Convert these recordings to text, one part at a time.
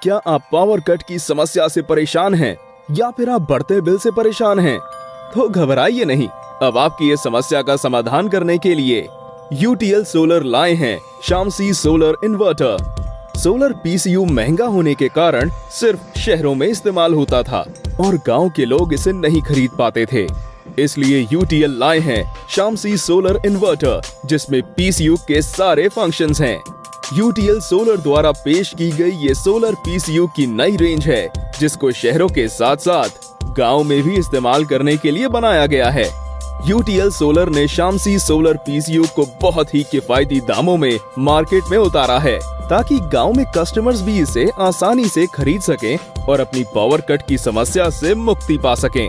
क्या आप power cut की समस्या से परेशान हैं या फिर आप बढ़ते बिल से परेशान हैं? तो घबराइए नहीं, अब आपकी ये समस्या का समाधान करने के लिए यूटीएल सोलर लाए हैं Shamsi solar inverter. Solar PCU महंगा होने के कारण सिर्फ शहरों में इस्तेमाल होता था और गांव के लोग इसे नहीं खरीद पाते थे। इसलिए यूटीएल लाए हैं शामसी सोलर इन्वर्टर, जिसमें पीसीयू के सारे फंक्शंस हैं। यूटीएल सोलर द्वारा पेश की गई ये सोलर पीसीयू की नई रेंज है, जिसको शहरों के साथ साथ गांव में भी इस्तेमाल करने के लिए बनाया गया है। यूटीएल सोलर ने शामसी सोलर पीसीयू को बहुत ही किफायती दामों में मार्केट में उतारा है, ताकि गांव में कस्टमर्स भी इसे आसानी से खरीद सकें और अपनी पावर कट की समस्या से मुक्ति पा सकें।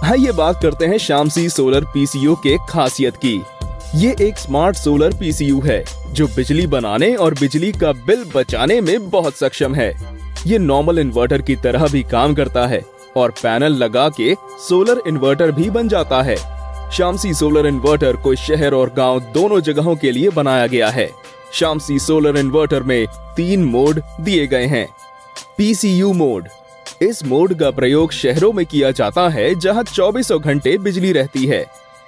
आइए बात करते हैं शामसी सोलर पीसीयू के खासियत की। ये एक स्मार्ट सोलर पीसीयू है जो बिजली बनाने और बिजली का बिल बचाने में बहुत सक्षम है। ये नॉर्मल इन्वर्टर की तरह भी काम करता है और पैनल लगा के सोलर इन्वर्टर भी बन जाता है। शामसी सोलर इन्वर्टर को शहर और गांव दोनों जगहों के लिए बनाया गया है। शामसी सोलर इन्वर्टर में 3 मोड दिए गए हैं। पीसीयू मोड, इस मोड का प्रयोग शहरों में किया जाता है जहां 24 घंटे बिजली रहती है।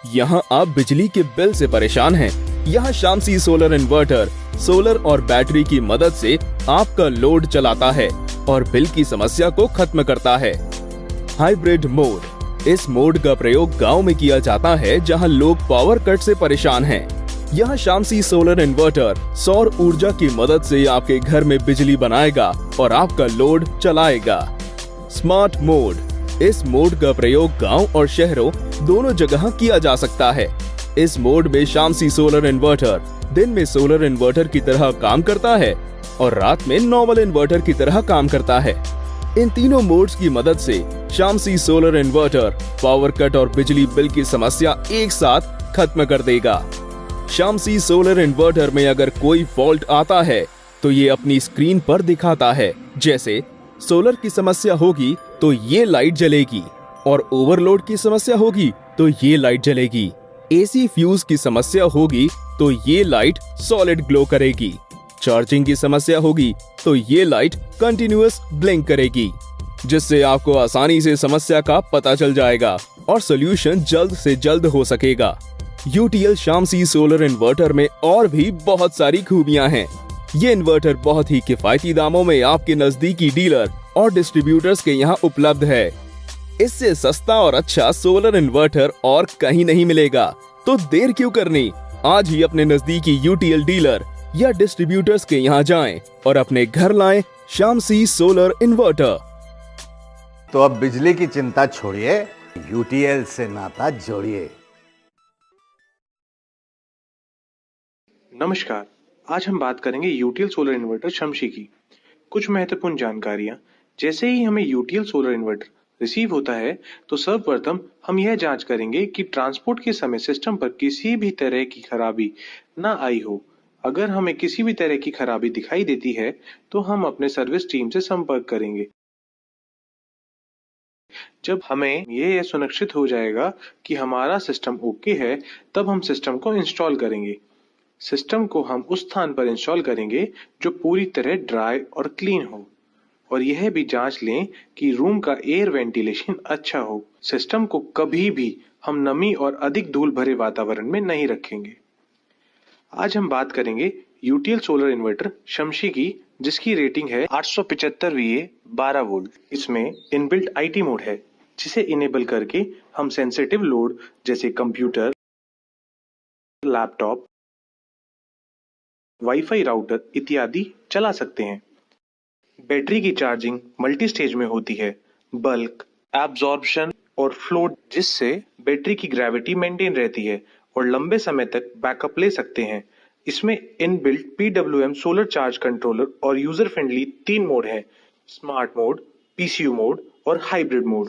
यहाँ आप बिजली के बिल से परेशान हैं। यहाँ शामसी सोलर इन्वर्टर सोलर और बैटरी की मदद से आपका लोड चलाता है और बिल की समस्या को खत्म करता है। हाइब्रिड मोड, इस मोड का प्रयोग गांव में किया जाता है जहां लोग पावर कट से परेशान हैं। यहाँ शामसी सोलर इन्वर्टर सौर ऊर्जा की मदद से आपके घर में बिजली बनाएगा और आपका लोड चलाएगा। स्मार्ट मोड, इस मोड का प्रयोग गांव और शहरों दोनों जगह किया जा सकता है। इस मोड में शामसी सोलर इन्वर्टर दिन में सोलर इन्वर्टर की तरह काम करता है और रात में नॉर्मल इन्वर्टर की तरह काम करता है। इन तीनों मोड्स की मदद से Shamsi solar inverter power cut और बिजली बिल की समस्या एक साथ खत्म कर देगा। शामसी सोलर इन्वर्टर में अगर कोई फॉल्ट आता है तो ये अपनी स्क्रीन पर दिखाता है। जैसे सोलर की समस्या होगी तो ये लाइट जलेगी और ओवरलोड की समस्या होगी तो ये लाइट जलेगी। एसी फ्यूज की समस्या होगी तो ये लाइट सॉलिड ग्लो करेगी। चार्जिंग की समस्या होगी तो ये लाइट कंटिन्यूअस ब्लिंक करेगी, जिससे आपको आसानी से समस्या का पता चल जाएगा और सॉल्यूशन जल्द से जल्द हो सकेगा। यूटीएल शामसी सोलर इन्वर्टर में और भी बहुत सारी खूबियां हैं। ये इन्वर्टर बहुत ही किफायती दामों में आपके नजदीकी डीलर और डिस्ट्रीब्यूटर्स के यहाँ उपलब्ध है। इससे सस्ता और अच्छा सोलर इन्वर्टर और कहीं नहीं मिलेगा। तो देर क्यों करनी, आज ही अपने नजदीकी यूटीएल डीलर या डिस्ट्रीब्यूटर्स के यहाँ जाएं और अपने घर लाएं शामसी सोलर इन्वर्टर। तो अब बिजली की चिंता छोड़िए, यूटीएल से नाता जोड़िए। नमस्कार, आज हम बात करेंगे यूटीएल सोलर इन्वर्टर शमशी की। कुछ महत्वपूर्ण जानकारियां। जैसे ही हमें यूटीएल सोलर इन्वर्टर रिसीव होता है तो सर्वप्रथम हम यह जांच करेंगे कि ट्रांसपोर्ट के समय सिस्टम पर किसी भी तरह की खराबी ना आई हो। अगर हमें किसी भी तरह की खराबी दिखाई देती है तो हम अपने सर्विस टीम से संपर्क करेंगे। जब हमें यह सुनिश्चित हो जाएगा कि हमारा सिस्टम ओके है, तब हम सिस्टम को इंस्टॉल करेंगे। सिस्टम को हम उस स्थान पर इंस्टॉल करेंगे जो पूरी तरह ड्राई और क्लीन हो, और यह भी जांच लें कि रूम का एयर वेंटिलेशन अच्छा हो। सिस्टम को कभी भी हम नमी और अधिक धूल भरे वातावरण में नहीं रखेंगे। आज हम बात करेंगे यूटीएल सोलर इन्वर्टर शमशी की, जिसकी रेटिंग है 875 वीए 12 वोल्ट। इसमें इनबिल्ट आईटी मोड है, जिसे इनेबल करके हम सेंसिटिव लोड जैसे कंप्यूटर, लैपटॉप, वाईफाई राउटर इत्यादि चला सकते हैं। बैटरी की चार्जिंग मल्टी स्टेज में होती है, बल्क, एब्जॉर्प्शन और फ्लोट, जिससे बैटरी की ग्रेविटी मेंटेन रहती है और लंबे समय तक बैकअप ले सकते हैं। इसमें inbuilt PWM solar charge controller और यूजर फ्रेंडली 3 मोड है: स्मार्ट मोड, पीसीयू मोड और हाइब्रिड मोड।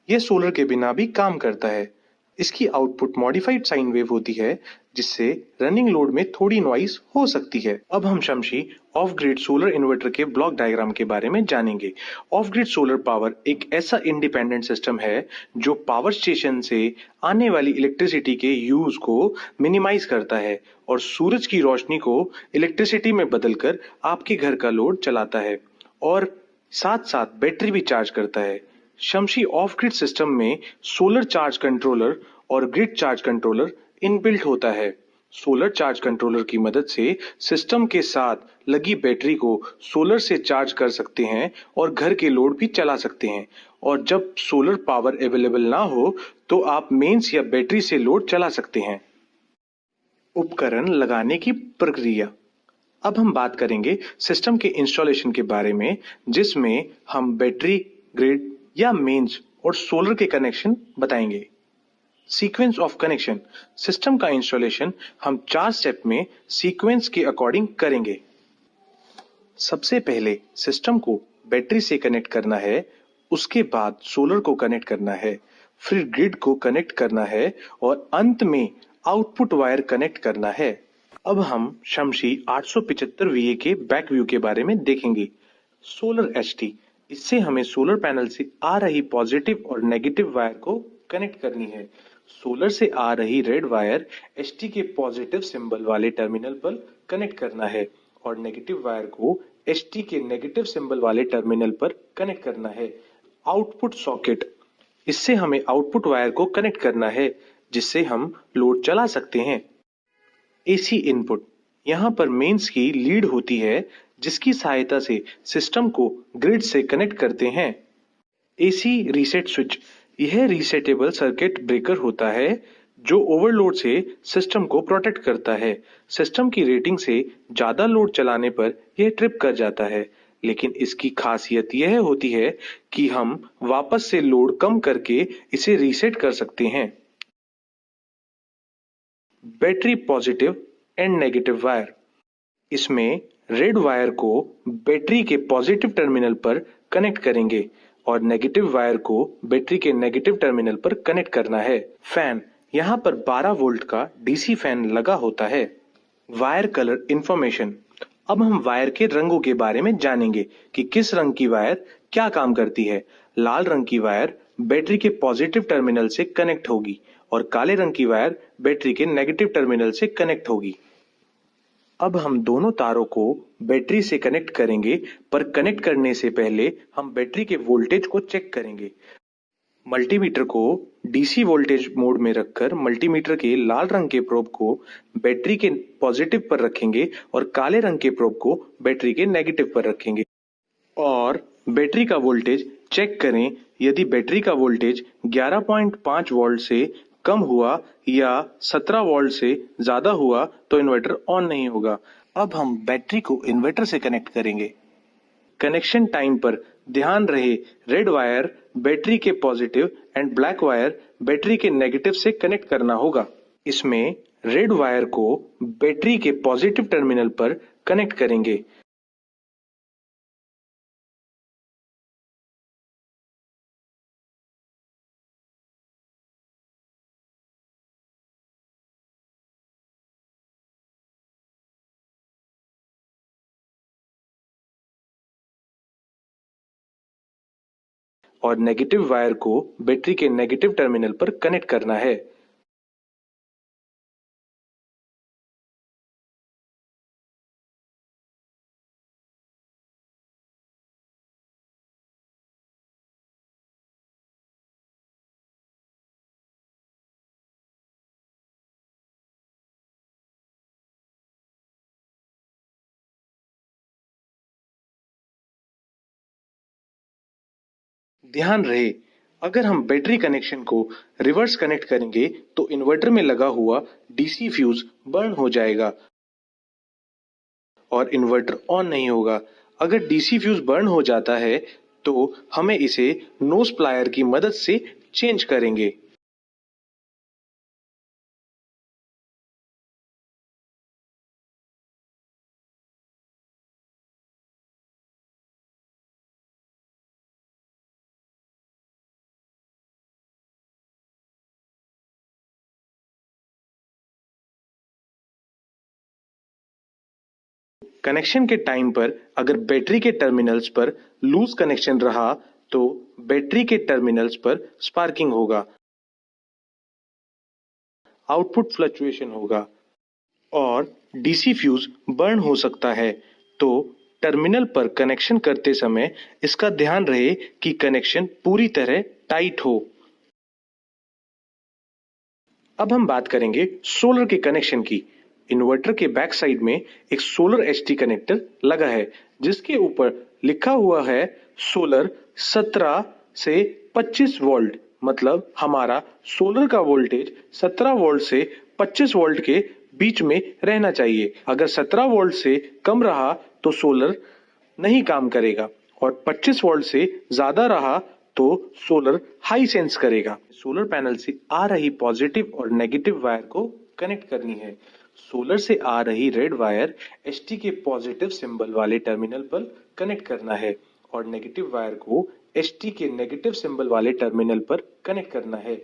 यह सोलर के बिना भी काम करता है। इसकी आउटपुट मॉडिफाइड साइन वेव होती है, जिससे रनिंग लोड में थोड़ी नॉइस हो सकती है। अब हम Shamshi off grid solar inverter के ब्लॉक डायग्राम के बारे में जानेंगे। ऑफ ग्रिड सोलर पावर एक ऐसा इंडिपेंडेंट सिस्टम है जो पावर स्टेशन से आने वाली इलेक्ट्रिसिटी के यूज को मिनिमाइज करता है और सूरज की रोशनी को इलेक्ट्रिसिटी में बदलकर आपके घर का लोड चलाता है। और साथ साथ बैटरी भी चार्ज करता है। शमशी ऑफ ग्रिड सिस्टम में सोलर चार्ज कंट्रोलर और ग्रिड चार्ज कंट्रोलर इनबिल्ट होता है। सोलर चार्ज कंट्रोलर की मदद से सिस्टम के साथ लगी बैटरी को सोलर से चार्ज कर सकते हैं और घर के लोड भी चला सकते हैं। और जब सोलर पावर अवेलेबल ना हो तो आप मेंस या बैटरी से लोड चला सकते हैं। उपकरण लगाने की प्रक्रिया। अब हम बात करेंगे सिस्टम के इंस्टॉलेशन के बारे में, जिसमें हम बैटरी, ग्रिड या मेंस और सोलर के कनेक्शन बताएंगे। Sequence of connection. सिस्टम का इंस्टॉलेशन हम 4 स्टेप में सीक्वेंस के अकॉर्डिंग करेंगे। सबसे पहले सिस्टम को बैटरी से कनेक्ट करना है, उसके बाद सोलर को कनेक्ट करना है, फिर ग्रिड को कनेक्ट करना है और अंत में आउटपुट वायर कनेक्ट करना है। अब हम शमशी 875 VA के बैक व्यू के बारे में देखेंगे। सोलर एचटी, इससे हमें सोलर पैनल से आ रही पॉजिटिव और नेगेटिव वायर को कनेक्ट करनी है। सोलर से आ रही रेड वायर एचटी के पॉजिटिव सिंबल वाले टर्मिनल पर कनेक्ट करना है और नेगेटिव वायर को एचटी के नेगेटिव सिंबल वाले टर्मिनल पर कनेक्ट करना है। आउटपुट सॉकेट, इससे हमें आउटपुट वायर को कनेक्ट करना है जिससे हम लोड चला सकते हैं। एसी इनपुट, यहाँ पर मेंस की लीड होती है जिसकी सहायता से सिस्टम को ग्रिड से कनेक्ट करते हैं। एसी रीसेट स्विच, यह रीसेटेबल सर्किट ब्रेकर होता है जो ओवरलोड से सिस्टम को प्रोटेक्ट करता है। सिस्टम की रेटिंग से ज्यादा लोड चलाने पर यह ट्रिप कर जाता है, लेकिन इसकी खासियत यह होती है कि हम वापस से लोड कम करके इसे रीसेट कर सकते हैं। Battery positive and negative wire, इसमें रेड वायर को बैटरी के पॉजिटिव टर्मिनल पर कनेक्ट करेंगे और नेगेटिव वायर को बैटरी के नेगेटिव टर्मिनल पर कनेक्ट करना है। फैन, यहाँ पर 12 वोल्ट का डीसी फैन लगा होता है। वायर कलर इंफॉर्मेशन, अब हम वायर के रंगों के बारे में जानेंगे कि किस रंग की वायर क्या काम करती है। लाल रंग की वायर बैटरी के पॉजिटिव टर्मिनल से कनेक्ट होगी और काले रंग की वायर बैटरी के नेगेटिव टर्मिनल से कनेक्ट होगी। अब हम दोनों तारों को बैटरी से कनेक्ट करेंगे, पर कनेक्ट करने से पहले हम बैटरी के वोल्टेज को चेक करेंगे। मल्टीमीटर को डीसी वोल्टेज मोड में रखकर मल्टीमीटर के लाल रंग के प्रोब को बैटरी के पॉजिटिव पर रखेंगे और काले रंग के प्रोब को बैटरी के नेगेटिव पर रखेंगे और बैटरी का वोल्टेज चेक करें। यदि बैटरी का वोल्टेज 11.5 वोल्ट से कम हुआ या 17 वोल्ट से ज्यादा हुआ तो इन्वर्टर ऑन नहीं होगा। अब हम बैटरी को इन्वर्टर से कनेक्ट करेंगे। कनेक्शन टाइम पर ध्यान रहे, रेड वायर बैटरी के positive and black wire battery के नेगेटिव से कनेक्ट करना होगा। इसमें रेड वायर को बैटरी के पॉजिटिव टर्मिनल पर कनेक्ट करेंगे। और नेगेटिव वायर को बैटरी के नेगेटिव टर्मिनल पर कनेक्ट करना है। ध्यान रहे, अगर हम बैटरी कनेक्शन को रिवर्स कनेक्ट करेंगे तो इन्वर्टर में लगा हुआ डीसी फ्यूज बर्न हो जाएगा और इन्वर्टर ऑन नहीं होगा। अगर डीसी फ्यूज बर्न हो जाता है तो हमें इसे नोज प्लायर की मदद से चेंज करेंगे। कनेक्शन के टाइम पर अगर बैटरी के टर्मिनल्स पर लूज कनेक्शन रहा तो बैटरी के टर्मिनल्स पर स्पार्किंग होगा, आउटपुट फ्लक्चुएशन होगा और डीसी फ्यूज बर्न हो सकता है। तो टर्मिनल पर कनेक्शन करते समय इसका ध्यान रहे कि कनेक्शन पूरी तरह टाइट हो। अब हम बात करेंगे सोलर के कनेक्शन की। इन्वर्टर के बैक साइड में एक सोलर एसटी कनेक्टर लगा है जिसके ऊपर लिखा हुआ है सोलर 17 से 25 वोल्ट। मतलब हमारा सोलर का वोल्टेज 17 वोल्ट से 25 वोल्ट के बीच में रहना चाहिए। अगर 17 वोल्ट से कम रहा तो सोलर नहीं काम करेगा और 25 वोल्ट से ज्यादा रहा तो सोलर हाई सेंस करेगा। सोलर पैनल से आ रही पॉजिटिव और नेगेटिव वायर को कनेक्ट करनी है। सोलर से आ रही रेड वायर एसटी के पॉजिटिव सिंबल वाले टर्मिनल पर कनेक्ट करना है और नेगेटिव वायर को एसटी के नेगेटिव सिंबल वाले टर्मिनल पर कनेक्ट करना है।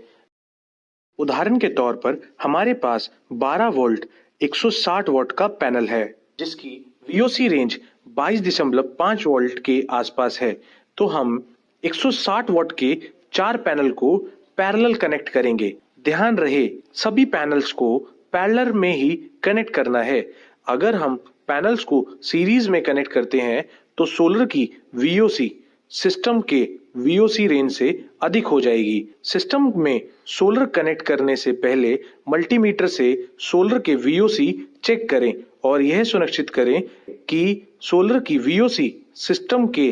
उदाहरण के तौर पर हमारे पास 12 वोल्ट 160 वॉट का पैनल है जिसकी VOC रेंज 22.5 वोल्ट के आसपास है। तो हम 160 वॉट के 4 पैनल को पैरेलल कनेक्ट करेंगे। ध्यान रहे सभी पैनल्स को पैरेलल में ही कनेक्ट करना है। अगर हम पैनल्स को सीरीज में कनेक्ट करते हैं तो सोलर की VOC सिस्टम के VOC रेंज से अधिक हो जाएगी। सिस्टम में सोलर कनेक्ट करने से पहले मल्टीमीटर से सोलर के VOC चेक करें और यह सुनिश्चित करें कि सोलर की VOC सिस्टम के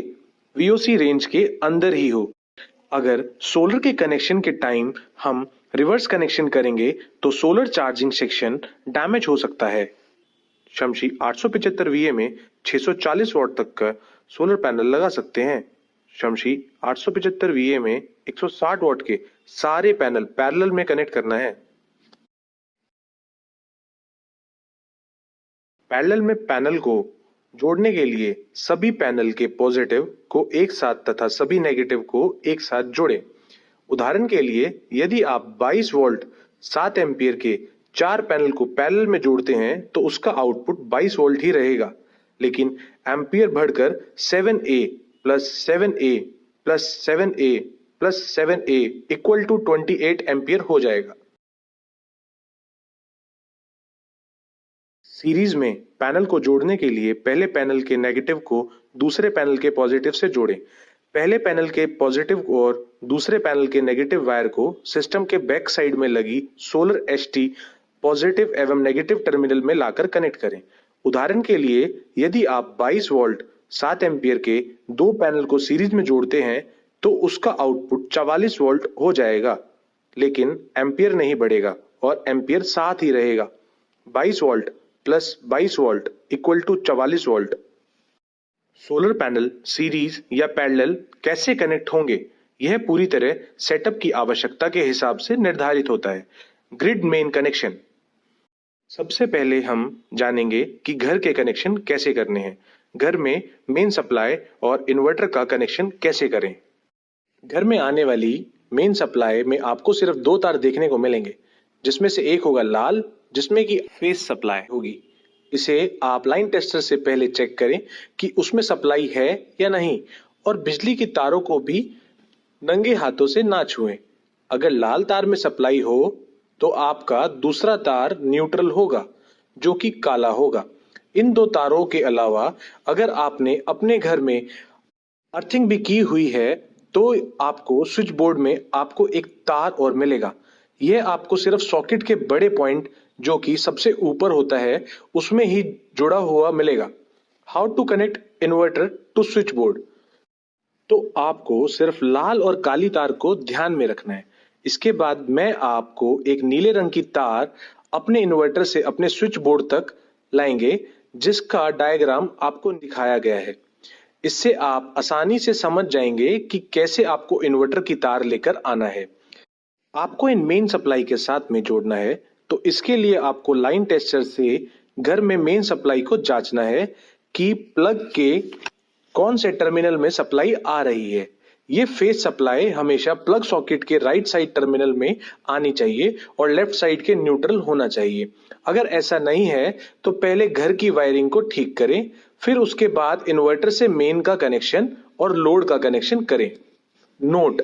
VOC रेंज के अंदर ही हो। अगर सोलर के कनेक्शन के टाइम हम रिवर्स कनेक्शन करेंगे तो सोलर चार्जिंग सेक्शन डैमेज हो सकता है। शमशी 875 VA में 640 वॉट तक का सोलर पैनल लगा सकते हैं। शमशी 875 VA में 160 वॉट के सारे पैनल पैरेलल में कनेक्ट करना है। पैरेलल में पैनल को जोड़ने के लिए सभी पैनल के पॉजिटिव को एक साथ तथा सभी नेगेटिव को एक साथ जोड़ें। उदाहरण के लिए यदि आप 22 वोल्ट 7 एम्पियर के 4 पैनल को पैरेलल में जोड़ते हैं तो उसका आउटपुट 22 वोल्ट ही रहेगा, लेकिन एम्पियर बढ़कर 7A plus 7A plus 7A plus 7A equal to 28 ampere हो जाएगा। सीरीज में पैनल को जोड़ने के लिए पहले पैनल के नेगेटिव को दूसरे पैनल के पॉजिटिव से जोड़ें। पहले पैनल के पॉजिटिव और दूसरे पैनल के नेगेटिव वायर को सिस्टम के बैक साइड में लगी सोलर एसटी पॉजिटिव एवं नेगेटिव टर्मिनल में लाकर कनेक्ट करें। उदाहरण के लिए यदि आप 22 वोल्ट 7 एम्पियर के 2 पैनल को सीरीज में जोड़ते हैं तो उसका आउटपुट 44 वोल्ट हो जाएगा, लेकिन एम्पियर नहीं बढ़ेगा और एम्पियर साथ ही रहेगा। 22 volt plus 22 volt equal to 44 volt. Solar panel series या पैरेलल कैसे कनेक्ट होंगे, यह पूरी तरह सेटअप की आवश्यकता के हिसाब से निर्धारित होता है। Grid main connection. सबसे पहले हम जानेंगे कि घर के कनेक्शन कैसे करने हैं। घर में मेन सप्लाई और इन्वर्टर का कनेक्शन कैसे करें। घर में आने वाली मेन सप्लाई में आपको सिर्फ 2 तार देखने को मिलेंगे, जिसमें से एक होगा लाल जिसमें कि फेस सप्लाई होगी। इसे आप लाइन टेस्टर से पहले चेक करें कि उसमें सप्लाई है या नहीं और बिजली की तारों को भी नंगे हाथों से ना छुएं। अगर लाल तार में सप्लाई हो तो आपका दूसरा तार न्यूट्रल होगा जो कि काला होगा। इन 2 तारों के अलावा अगर आपने अपने घर में अर्थिंग भी की हुई है तो आपको स्विच बोर्ड में आपको एक तार और मिलेगा। यह आपको सिर्फ सॉकेट के बड़े पॉइंट जो कि सबसे ऊपर होता है उसमें ही जुड़ा हुआ मिलेगा। How to connect inverter to switch board. तो आपको सिर्फ लाल और काली तार को ध्यान में रखना है। इसके बाद मैं आपको एक नीले रंग की तार अपने इन्वर्टर से अपने स्विच बोर्ड तक लाएंगे जिसका डायग्राम आपको दिखाया गया है। इससे आप आसानी से समझ जाएंगे कि कैसे आपको इन्वर्टर की तार लेकर आना है। आपको इन मेन सप्लाई के साथ में जोड़ना है, तो इसके लिए आपको लाइन टेस्टर से घर में मेन सप्लाई को जांचना है कि प्लग के कौन से टर्मिनल में सप्लाई आ रही है। ये फेस सप्लाई हमेशा प्लग सॉकेट के राइट साइड टर्मिनल में आनी चाहिए और लेफ्ट साइड के न्यूट्रल होना चाहिए। अगर ऐसा नहीं है तो पहले घर की वायरिंग को ठीक करें, फिर उसके बाद इन्वर्टर से मेन का कनेक्शन और लोड का कनेक्शन करें। नोट: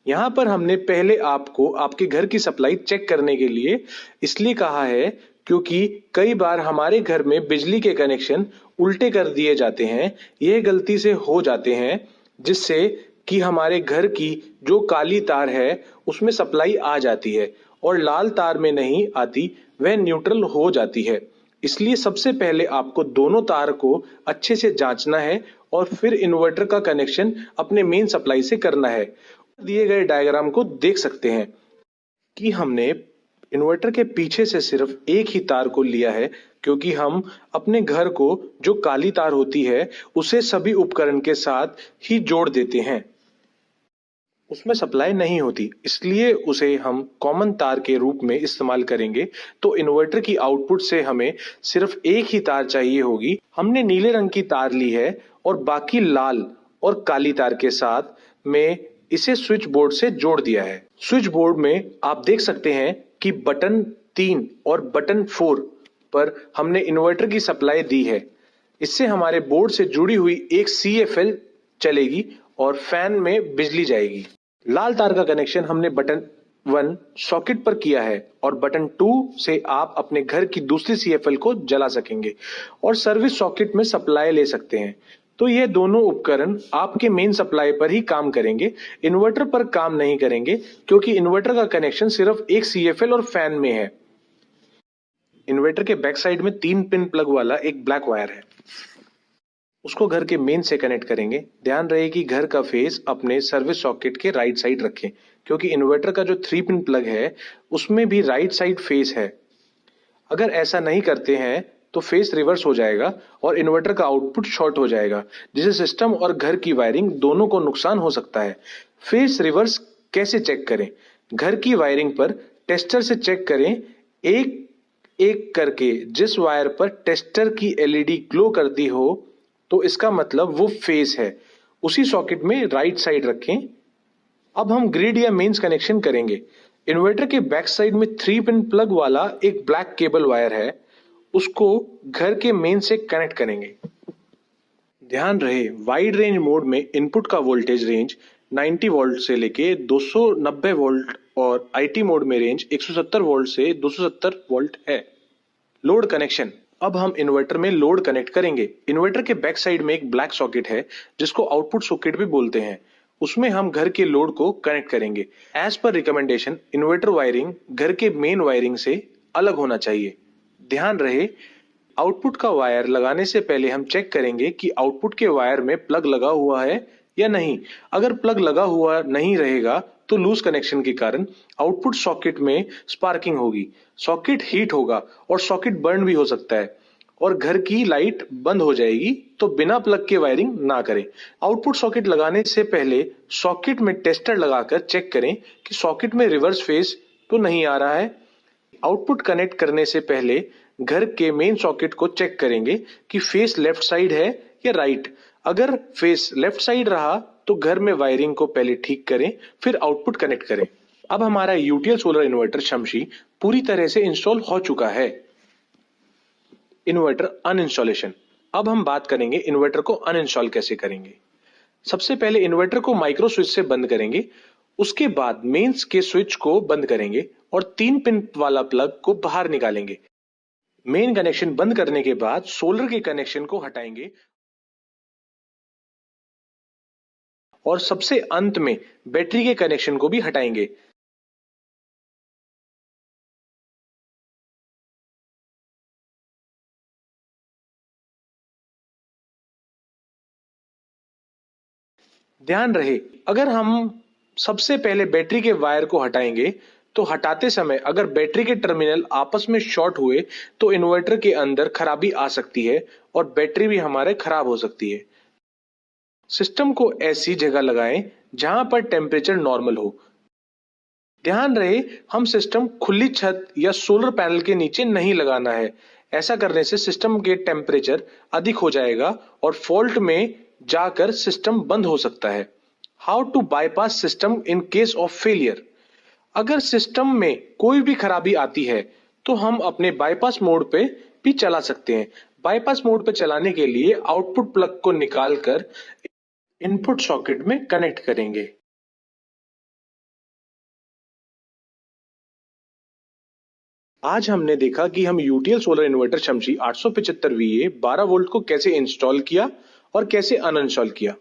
यहां पर हमने पहले आपको आपके घर की सप्लाई चेक करने के लिए इसलिए कहा है क्योंकि कई बार हमारे घर में बिजली के कनेक्शन उल्टे कर दिए जाते हैं। यह गलती से हो जाते हैं जिससे कि हमारे घर की जो काली तार है उसमें सप्लाई आ जाती है और लाल तार में नहीं आती, वह न्यूट्रल हो जाती है। इसलिए सबसे पहले आपको दोनों तार को अच्छे से जांचना है और फिर इन्वर्टर का कनेक्शन अपने मेन सप्लाई से करना है। दिए गए डायग्राम को देख सकते हैं कि हमने इन्वर्टर के पीछे से सिर्फ एक ही तार को लिया है, क्योंकि हम अपने घर को जो काली तार होती है उसे सभी उपकरण के साथ ही जोड़ देते हैं। उसमें सप्लाई नहीं होती, इसलिए उसे हम कॉमन तार के रूप में इस्तेमाल करेंगे। तो इन्वर्टर की आउटपुट से हमें सिर्फ एक ही तार चाहिए होगी। हमने नीले रंग की तार ली है और बाकी लाल और काली तार के साथ में इसे स्विच बोर्ड से जोड़ दिया है। स्विच बोर्ड में आप देख सकते हैं कि बटन 3 और बटन 4 पर हमने इन्वर्टर की सप्लाई दी है। इससे हमारे बोर्ड से जुड़ी हुई एक CFL चलेगी और फैन में बिजली जाएगी। लाल तार का कनेक्शन हमने बटन 1 सॉकेट पर किया है और बटन 2 से आप अपने घर की दूसरी CFL को जला सकेंगे और सर्विस सॉकेट में सप्लाई ले सकते हैं। तो ये दोनों उपकरण आपके मेन सप्लाई पर ही काम करेंगे, इन्वर्टर पर काम नहीं करेंगे, क्योंकि इन्वर्टर का कनेक्शन सिर्फ एक CFL और फैन में है। इन्वर्टर के बैक साइड में 3 पिन प्लग वाला एक ब्लैक वायर है, उसको घर के मेन से कनेक्ट करेंगे। ध्यान रहे कि घर का फेस अपने सर्विस सॉकेट के राइट साइड रखें, क्योंकि इन्वर्टर का जो 3 पिन प्लग है उसमें भी राइट साइड फेस है। अगर ऐसा नहीं करते हैं तो फेस रिवर्स हो जाएगा और इन्वर्टर का आउटपुट शॉर्ट हो जाएगा, जिससे सिस्टम और घर की वायरिंग दोनों को नुकसान हो सकता है। फेस रिवर्स कैसे चेक करें? घर की वायरिंग पर टेस्टर से चेक करें, एक एक करके। जिस वायर पर टेस्टर की LED ग्लो करती हो तो इसका मतलब वो फेस है। उसी सॉकेट में राइट साइड रखें। अब हम ग्रिड या मेंस कनेक्शन करेंगे। इन्वर्टर के बैक साइड में 3 पिन प्लग वाला एक ब्लैक केबल वायर है, उसको घर के मेन से कनेक्ट करेंगे। ध्यान रहे वाइड रेंज मोड में इनपुट का वोल्टेज रेंज 90 वोल्ट से लेके 290 वोल्ट और IT मोड में रेंज 170 वोल्ट से 270 वोल्ट है। Load connection. अब हम इन्वर्टर में लोड कनेक्ट करेंगे। इन्वर्टर के बैक साइड में एक ब्लैक सॉकेट है जिसको आउटपुट सॉकेट भी बोलते हैं। उसमें हम घर के लोड को कनेक्ट करेंगे। As per recommendation inverter wiring घर के मेन वायरिंग से अलग होना चाहिए। ध्यान रहे आउटपुट का वायर लगाने से पहले हम चेक करेंगे कि आउटपुट के वायर में प्लग लगा हुआ है या नहीं। अगर प्लग लगा हुआ नहीं रहेगा तो लूज कनेक्शन के कारण आउटपुट सॉकेट में स्पार्किंग होगी, सॉकेट हीट होगा और सॉकेट बर्न भी हो सकता है और घर की लाइट बंद हो जाएगी। तो बिना प्लग के वायरिंग ना करें। आउटपुट सॉकेट लगाने से पहले सॉकेट में टेस्टर लगाकर चेक करें कि सॉकेट में रिवर्स फेस तो नहीं आ रहा है। आउटपुट कनेक्ट करने से पहले घर के मेन सॉकेट को चेक करेंगे कि फेस लेफ्ट साइड है या राइट। अगर फेस लेफ्ट साइड रहा तो घर में वायरिंग को पहले ठीक करें, फिर आउटपुट कनेक्ट करें। अब हमारा यूटीएल सोलर इन्वर्टर शमशी पूरी तरह से इंस्टॉल हो चुका है। Inverter uninstallation. अब हम बात करेंगे इन्वर्टर को अनइंस्टॉल कैसे करेंगे। सबसे पहले इन्वर्टर को माइक्रो स्विच से बंद करेंगे, उसके बाद मेंस के स्विच को बंद करेंगे और 3 पिन वाला प्लग को बाहर निकालेंगे। मेन कनेक्शन बंद करने के बाद सोलर के कनेक्शन को हटाएंगे और सबसे अंत में बैटरी के कनेक्शन को भी हटाएंगे। ध्यान रहे अगर हम सबसे पहले बैटरी के वायर को हटाएंगे तो हटाते समय अगर बैटरी के टर्मिनल आपस में शॉर्ट हुए तो इन्वर्टर के अंदर खराबी आ सकती है और बैटरी भी हमारे खराब हो सकती है। सिस्टम को ऐसी जगह लगाएं जहां पर टेम्परेचर नॉर्मल हो। ध्यान रहे हम सिस्टम खुली छत या सोलर पैनल के नीचे नहीं लगाना है। ऐसा करने से सिस्टम के टेम्परेचर अधिक हो जाएगा और फॉल्ट में जाकर सिस्टम बंद हो सकता है। How to bypass system in case of failure. अगर सिस्टम में कोई भी खराबी आती है तो हम अपने बाईपास मोड पे भी चला सकते हैं। बाईपास मोड पे चलाने के लिए आउटपुट प्लग को निकालकर इनपुट सॉकेट में कनेक्ट करेंगे। आज हमने देखा कि हम UTL solar inverter Shamshi 875 VA 12 volt को कैसे इंस्टॉल किया और कैसे अनइंस्टॉल किया।